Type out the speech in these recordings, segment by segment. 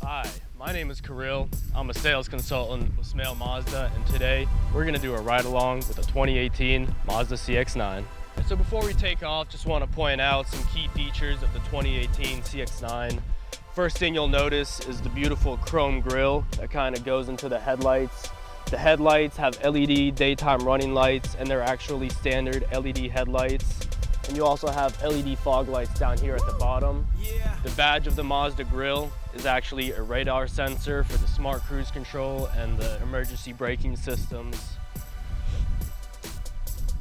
Hi, my name is Kirill. I'm a sales consultant with Smail Mazda, and today we're going to do a ride-along with the 2018 Mazda CX-9. And so before we take off, just want to point out some key features of the 2018 CX-9. First thing you'll notice is the beautiful chrome grille that kind of goes into the headlights. The headlights have LED daytime running lights, and they're actually standard LED headlights. And you also have LED fog lights down here at the bottom. The badge of the Mazda grille is actually a radar sensor for the smart cruise control and the emergency braking systems.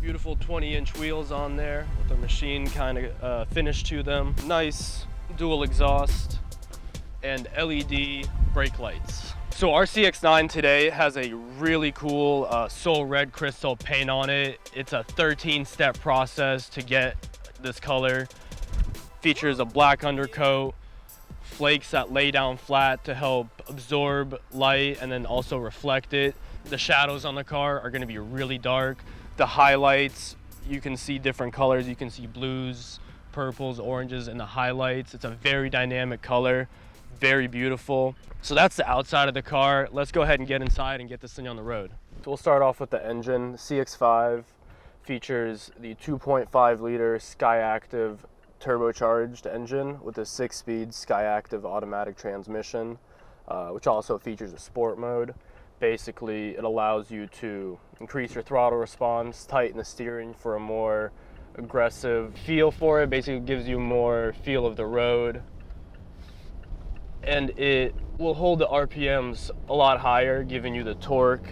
Beautiful 20-inch wheels on there with the machine kind of finish to them. Nice dual exhaust and LED brake lights. So our CX-9 today has a really cool Soul Red Crystal paint on it. It's a 13-step process to get this color. Features a black undercoat, flakes that lay down flat to help absorb light and then also reflect it. The shadows on the car are going to be really dark. The highlights, you can see different colors. You can see blues, purples, oranges in the highlights. It's a very dynamic color, very beautiful. So that's the outside of the car. Let's go ahead and get inside and get this thing on the road. So we'll start off with the engine. The CX-5 features the 2.5 liter Skyactiv turbocharged engine with a 6-speed Skyactiv automatic transmission, which also features a sport mode. Basically, it allows you to increase your throttle response, tighten the steering for a more aggressive feel for it. Basically, it gives you more feel of the road. And it will hold the RPMs a lot higher, giving you the torque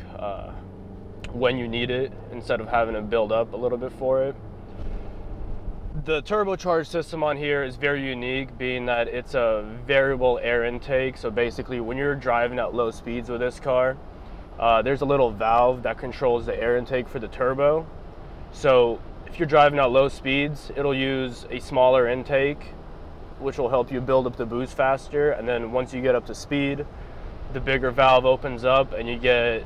when you need it, instead of having to build up a little bit for it. The turbocharged system on here is very unique, being that it's a variable air intake. So basically, when you're driving at low speeds with this car, there's a little valve that controls the air intake for the turbo. So if you're driving at low speeds, it'll use a smaller intake, which will help you build up the boost faster. And then once you get up to speed, the bigger valve opens up and you get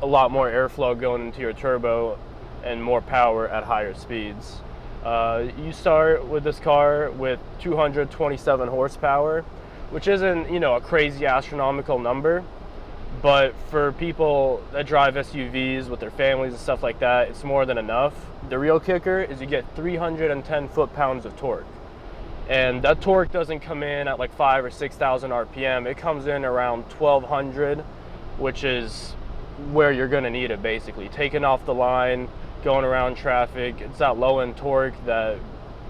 a lot more airflow going into your turbo and more power at higher speeds. You start with this car with 227 horsepower, which isn't, a crazy astronomical number, but for people that drive SUVs with their families and stuff like that, it's more than enough. The real kicker is you get 310 foot-pounds of torque. And that torque doesn't come in at like 5,000 or 6,000 RPM. It comes in around 1,200, which is where you're gonna need it basically. Taking off the line, going around traffic, it's that low-end torque that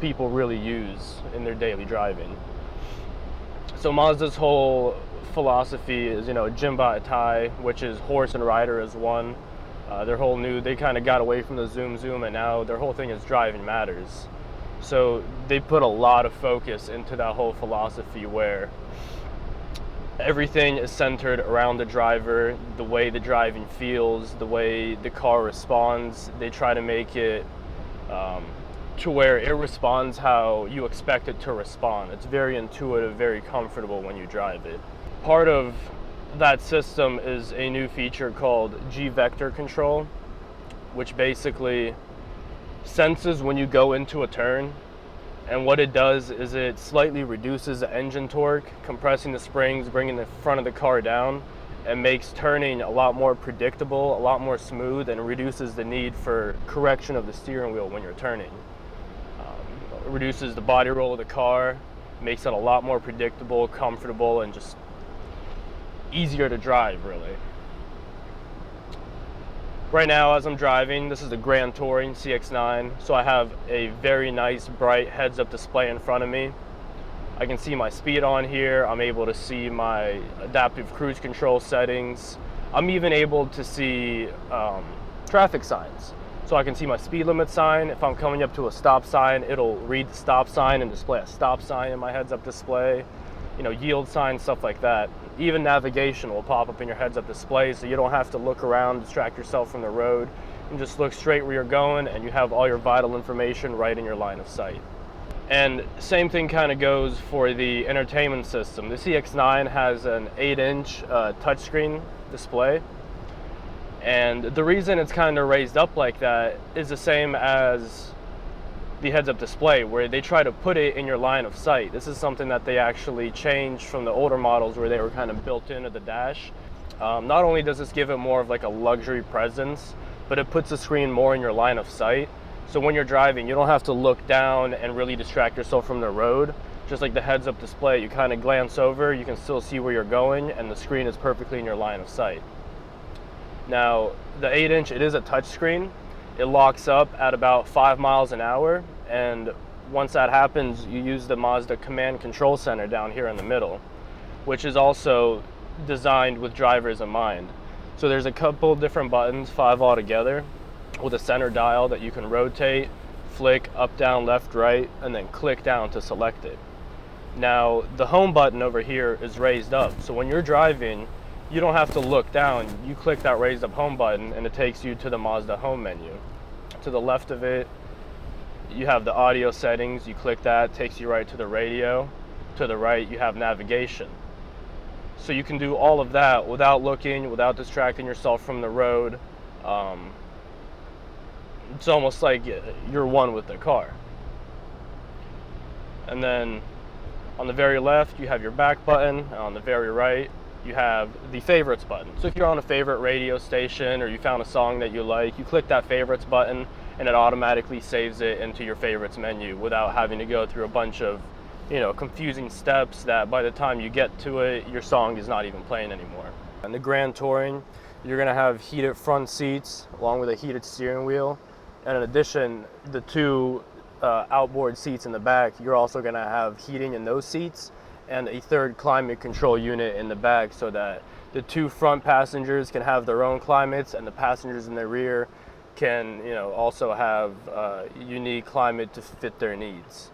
people really use in their daily driving. So Mazda's whole philosophy is, Jimba Atai, which is horse and rider as one. They kind of got away from the zoom, and now their whole thing is driving matters. So they put a lot of focus into that whole philosophy where everything is centered around the driver, the way the driving feels, the way the car responds. They try to make it to where it responds how you expect it to respond. It's very intuitive, very comfortable when you drive it. Part of that system is a new feature called G-Vector Control, which basically senses when you go into a turn, and what it does is it slightly reduces the engine torque, compressing the springs, bringing the front of the car down, and makes turning a lot more predictable, a lot more smooth, and reduces the need for correction of the steering wheel when you're turning. It reduces the body roll of the car, makes it a lot more predictable, comfortable, and just easier to drive, really. Right now, as I'm driving, this is the Grand Touring CX-9, so I have a very nice, bright heads-up display in front of me. I can see my speed on here. I'm able to see my adaptive cruise control settings. I'm even able to see traffic signs. So I can see my speed limit sign. If I'm coming up to a stop sign, it'll read the stop sign and display a stop sign in my heads-up display. Yield signs, stuff like that. Even navigation will pop up in your heads-up display, so you don't have to look around, distract yourself from the road. You can just look straight where you're going, and you have all your vital information right in your line of sight. And same thing kind of goes for the entertainment system. The CX-9 has an 8-inch touchscreen display, and the reason it's kind of raised up like that is the same as the heads-up display, where they try to put it in your line of sight. This is something that they actually changed from the older models where they were kind of built into the dash. Not only does this give it more of like a luxury presence, but it puts the screen more in your line of sight. So when you're driving, you don't have to look down and really distract yourself from the road. Just like the heads-up display, you kind of glance over, you can still see where you're going, and the screen is perfectly in your line of sight. Now, the 8-inch, it is a touch screen. It locks up at about 5 miles an hour, and once that happens, you use the Mazda Command Control Center down here in the middle, which is also designed with drivers in mind. So there's a couple different buttons, 5 altogether, with a center dial that you can rotate, flick up, down, left, right, and then click down to select it. Now, the home button over here is raised up, so when you're driving, you don't have to look down. You click that raised up home button and it takes you to the Mazda home menu. To the left of it, you have the audio settings. You click that, takes you right to the radio. To the right, you have navigation. So you can do all of that without looking, without distracting yourself from the road. It's almost like you're one with the car. And then on the very left, you have your back button. And on the very right, you have the favorites button. So if you're on a favorite radio station or you found a song that you like, you click that favorites button and it automatically saves it into your favorites menu without having to go through a bunch of, confusing steps that by the time you get to it, your song is not even playing anymore. And the Grand Touring, you're gonna have heated front seats along with a heated steering wheel. And in addition, the two outboard seats in the back, you're also going to have heating in those seats and a third climate control unit in the back so that the two front passengers can have their own climates and the passengers in the rear can also have unique climate to fit their needs.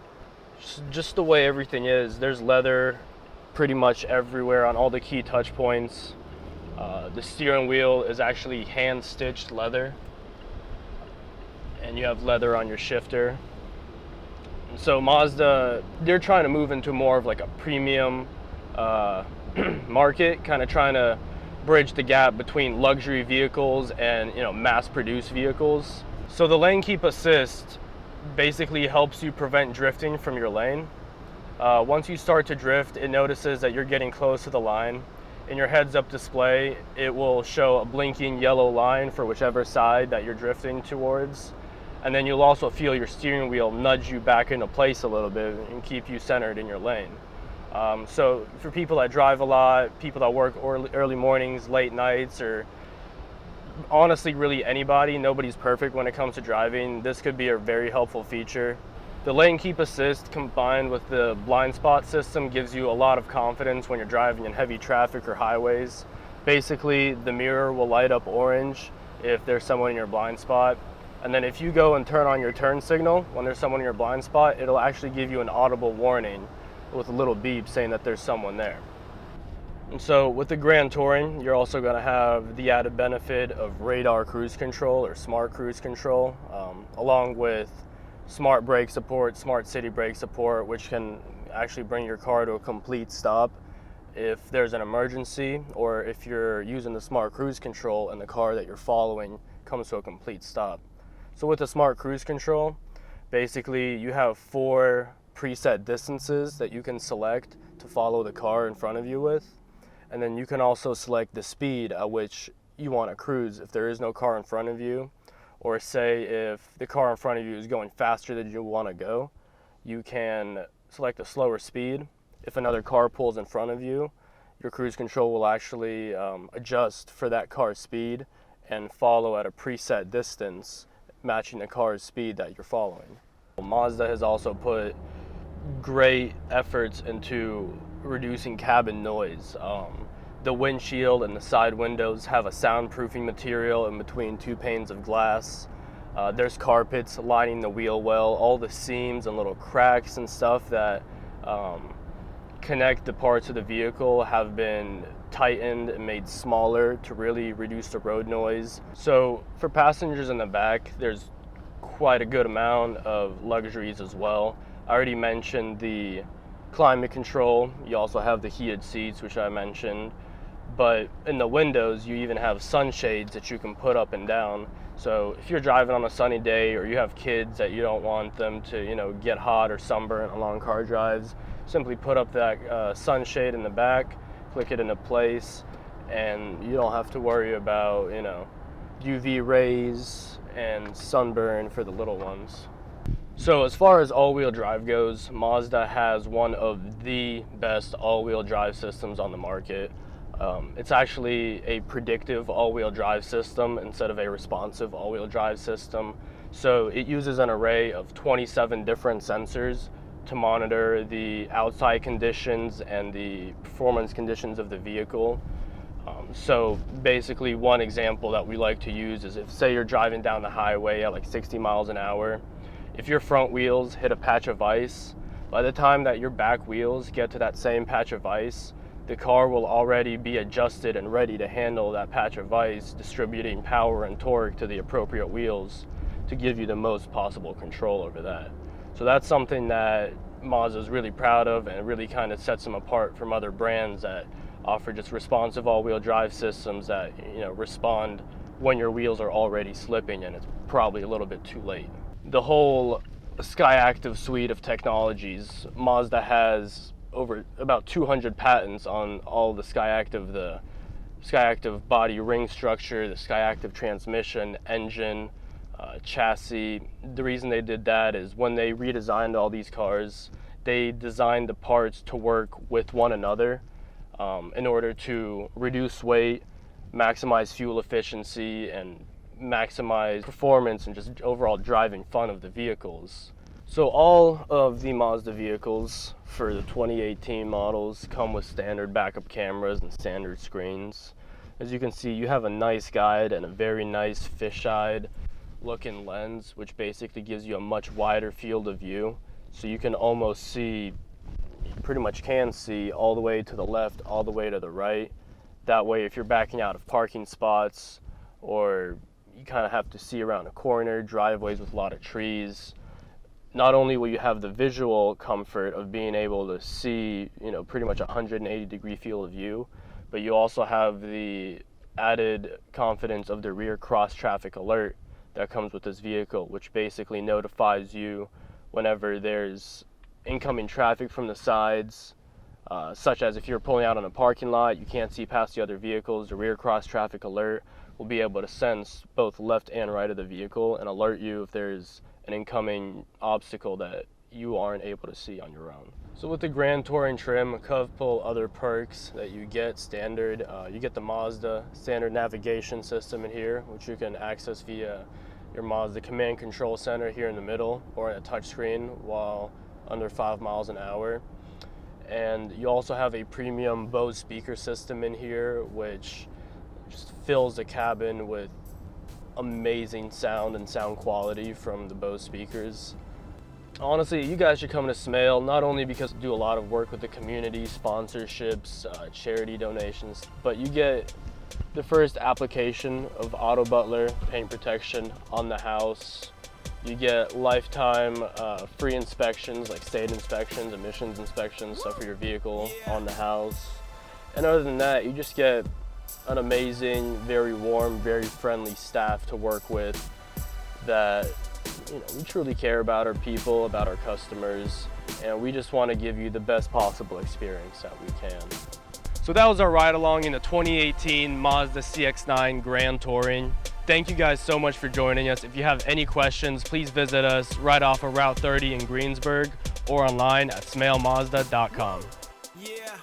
Just the way everything is, there's leather pretty much everywhere on all the key touch points. The steering wheel is actually hand-stitched leather, and you have leather on your shifter. So Mazda, they're trying to move into more of like a premium market, kind of trying to bridge the gap between luxury vehicles and mass-produced vehicles. So the lane keep assist basically helps you prevent drifting from your lane. Once you start to drift, it notices that you're getting close to the line. In your heads-up display, it will show a blinking yellow line for whichever side that you're drifting towards. And then you'll also feel your steering wheel nudge you back into place a little bit and keep you centered in your lane. So for people that drive a lot, people that work early mornings, late nights, or honestly really anybody, nobody's perfect when it comes to driving, this could be a very helpful feature. The lane keep assist combined with the blind spot system gives you a lot of confidence when you're driving in heavy traffic or highways. Basically, the mirror will light up orange if there's someone in your blind spot. And then if you go and turn on your turn signal when there's someone in your blind spot, it'll actually give you an audible warning with a little beep saying that there's someone there. And so with the Grand Touring, you're also going to have the added benefit of radar cruise control or smart cruise control, along with smart brake support, smart city brake support, which can actually bring your car to a complete stop if there's an emergency, or if you're using the smart cruise control and the car that you're following comes to a complete stop. So with the smart cruise control, basically you have 4 preset distances that you can select to follow the car in front of you with. And then you can also select the speed at which you want to cruise if there is no car in front of you, or say if the car in front of you is going faster than you want to go, you can select a slower speed. If another car pulls in front of you, your cruise control will actually adjust for that car's speed and follow at a preset distance, matching the car's speed that you're following. Mazda has also put great efforts into reducing cabin noise. The windshield and the side windows have a soundproofing material in between 2 panes of glass. There's carpets lining the wheel well. All the seams and little cracks and stuff that connect the parts of the vehicle have been tightened and made smaller to really reduce the road noise. So for passengers in the back, there's quite a good amount of luxuries as well. I already mentioned the climate control. You also have the heated seats, which I mentioned. But in the windows, you even have sunshades that you can put up and down. So if you're driving on a sunny day, or you have kids that you don't want them to, get hot or sunburn on long car drives, simply put up that sunshade in the back, click it into place, and you don't have to worry about, UV rays and sunburn for the little ones. So as far as all-wheel drive goes, Mazda has one of the best all-wheel drive systems on the market. It's actually a predictive all-wheel drive system instead of a responsive all-wheel drive system. So it uses an array of 27 different sensors to monitor the outside conditions and the performance conditions of the vehicle. So basically, one example that we like to use is if, say, you're driving down the highway at like 60 miles an hour, if your front wheels hit a patch of ice, by the time that your back wheels get to that same patch of ice, the car will already be adjusted and ready to handle that patch of ice, distributing power and torque to the appropriate wheels to give you the most possible control over that. So that's something that Mazda is really proud of, and it really kind of sets them apart from other brands that offer just responsive all-wheel drive systems that respond when your wheels are already slipping and it's probably a little bit too late. The whole SkyActiv suite of technologies, Mazda has over about 200 patents on all the SkyActiv body ring structure, the SkyActiv transmission, engine, chassis. The reason they did that is when they redesigned all these cars, they designed the parts to work with one another in order to reduce weight, maximize fuel efficiency, and maximize performance and just overall driving fun of the vehicles. So all of the Mazda vehicles for the 2018 models come with standard backup cameras and standard screens. As you can see, you have a nice guide and a very nice fisheye looking lens, which basically gives you a much wider field of view. So you can almost see, you pretty much can see all the way to the left, all the way to the right. That way, if you're backing out of parking spots, or you kind of have to see around a corner, driveways with a lot of trees, not only will you have the visual comfort of being able to see, pretty much 180-degree field of view, but you also have the added confidence of the rear cross-traffic alert that comes with this vehicle, which basically notifies you whenever there's incoming traffic from the sides, such as if you're pulling out on a parking lot, you can't see past the other vehicles. The rear cross-traffic alert will be able to sense both left and right of the vehicle and alert you if there's an incoming obstacle that you aren't able to see on your own. So with the Grand Touring trim, a couple other perks that you get standard, you get the Mazda standard navigation system in here, which you can access via your Mazda command control center here in the middle, or a touchscreen while under 5 miles an hour. And you also have a premium Bose speaker system in here, which just fills the cabin with amazing sound and sound quality from the Bose speakers. Honestly, you guys should come to Smail, not only because we do a lot of work with the community, sponsorships, charity donations, but you get the first application of Auto Butler paint protection on the house. You get lifetime free inspections, like state inspections, emissions inspections, stuff for your vehicle on the house. And other than that, you just get an amazing, very warm, very friendly staff to work with that we truly care about our people, about our customers, and we just want to give you the best possible experience that we can. So that was our ride along in the 2018 Mazda CX-9 Grand Touring. Thank you guys so much for joining us. If you have any questions, please visit us right off of Route 30 in Greensburg or online at smailmazda.com. Yeah.